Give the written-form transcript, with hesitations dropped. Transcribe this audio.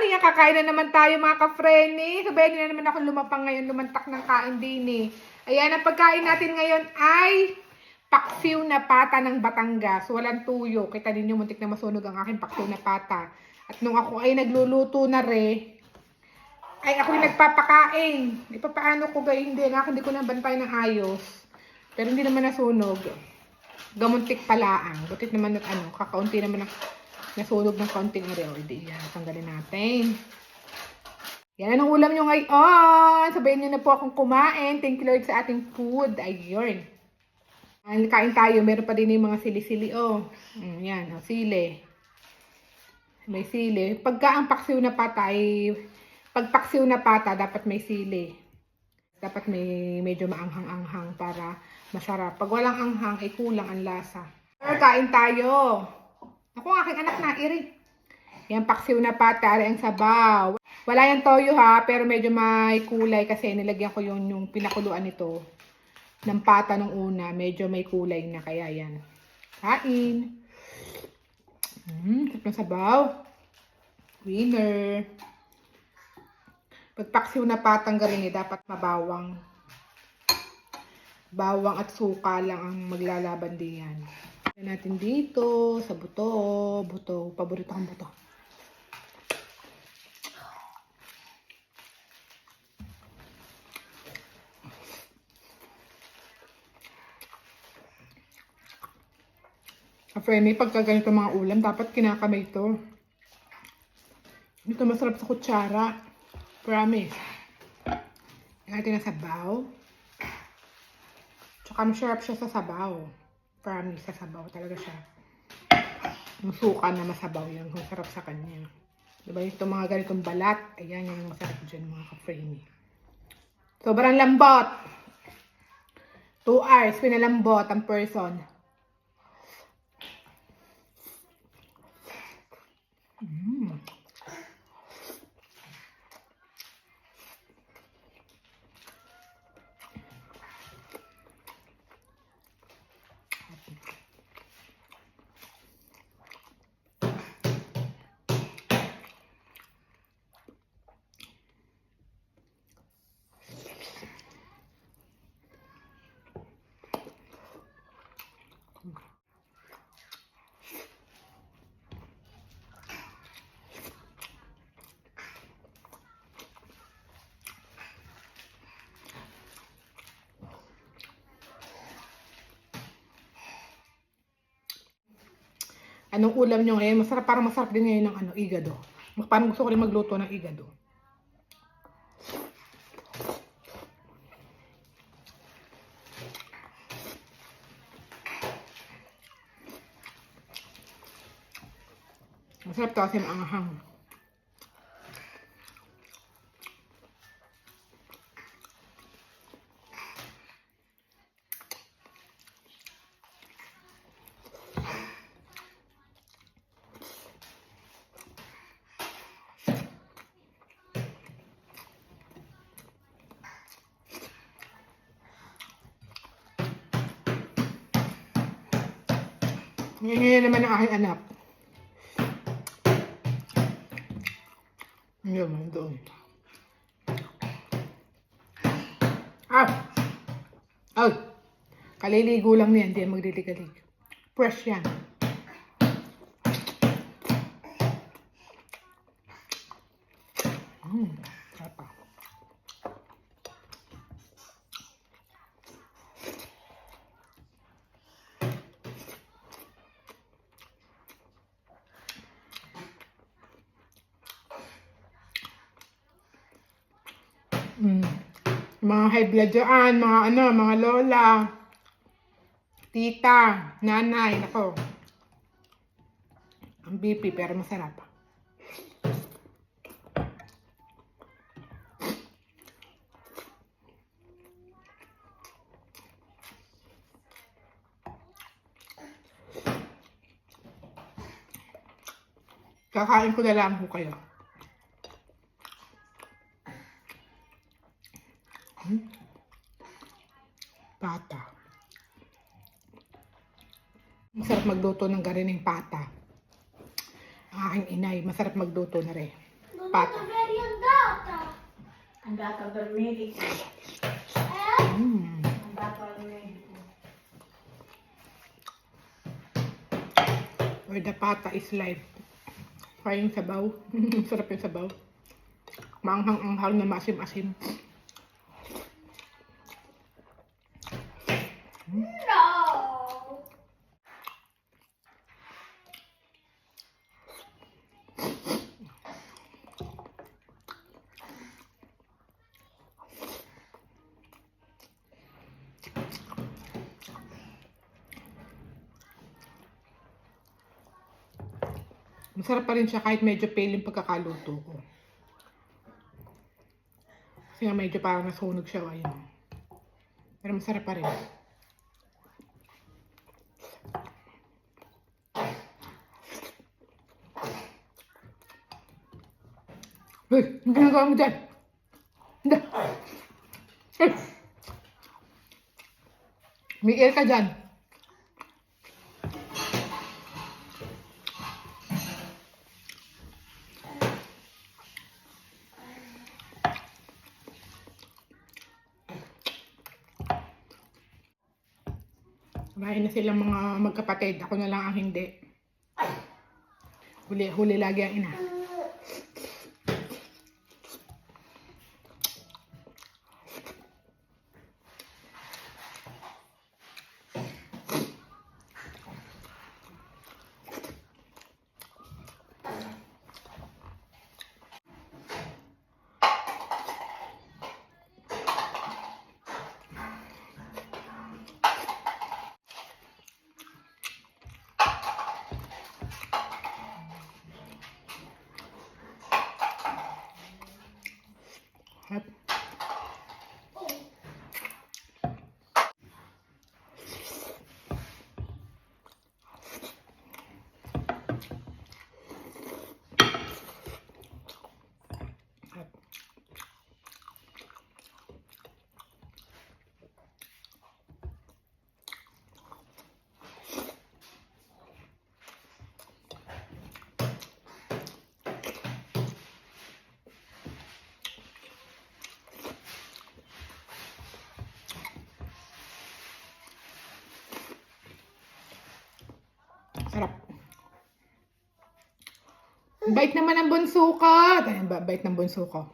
Ayan, kakain na naman tayo mga ka-freni. Sabayan na naman ako lumapang ngayon, lumantak ng kain din eh. Ayan, ang pagkain natin ngayon ay paksiw na pata ng Batangas. Walang tuyo. Kita ninyo, muntik na masunog ang aking paksiw na pata. At nung ako ay nagluluto na ay ako'y nagpapakain. Di pa paano ko gayon din. Hindi ko nabantay ng ayos. Pero hindi naman nasunog. Gamuntik palaang. Butit naman at kakaunti naman ang nasunog ng kaunting areo. Hindi yan. Tanggalin natin. Yan ang ulam nyo ngayon. Sabayin nyo na po akong kumain. Thank you Lord sa ating food. Ayun. Kain tayo. Meron pa din yung mga sili-sili. Yan. Sili. May sili. Pagka ang paksiw na pata pag paksiw na pata, dapat may sili. Dapat may medyo maanghang-anghang para masarap. Pag walang anghang, ay kulang ang lasa. Kain tayo. Ako ang aking anak na, iri. Yan, paksiw na pata, ari ang sabaw. Wala yung toyo ha, pero medyo may kulay kasi nilagyan ko yung pinakuluan nito ng pata nung una. Medyo may kulay na, kaya yan. Kain. Sarap ng sabaw. Winner. Pag paksiw na patang galing dapat mabawang. Bawang at suka lang ang maglalaban diyan. Natin dito sa buto. Buto. Paborito kong buto. Friendly, pagka ganito mga ulam, dapat kinakamay ito. Ito masarap sa kutsara. Promise. Natin na sabaw. Tsaka masarap siya sa sabaw. Promise, sa sabaw talaga siya. Yung suka na masabaw yan. Masarap sa kanya. Diba ito mga ganitong balat. Ayan yung masarap dyan mga ka-frame. Sobrang lambot. 2 hours pinalambot ang person. Anong ulam nyo ngayon? Masarap, parang masarap din ngayon ng igado. Parang gusto ko rin magluto ng igado. Masarap to kasi maanghang. Ngayon naman ang aking anak. Ngayon, doon. Ay! Kaliligo lang niyan, hindi magliligalig. Fresh yan. Sarap pa. Mga high blood dyan, mga lola, tita, nanay, nako. Ang BP pero masarap. Kakain ko na lang po kayo. Pata. Masarap magluto ng garining pata. Ang aking inay, masarap magluto na rin. pata. Vedi andata. Andata dal medico. Mm. Andato al medico. Or the pata is life. Kaya yung sabaw. Sarap yung sabaw. Maanghang-anghang na masim-asim. No. Masarap pa rin siya kahit medyo pale yung pagkakaluto ko. Kasi nga medyo parang nasunog siya. Ayun. Pero masarap pa rin. Uy, ang ginagawa mo dyan? Hindi. Uy. May air ka dyan. Kumain na silang mga magkapatid. Ako na lang ang hindi. Huli lagi ang ina. At sarap. Bait naman ang bunso ko. Bait ng bunso ko.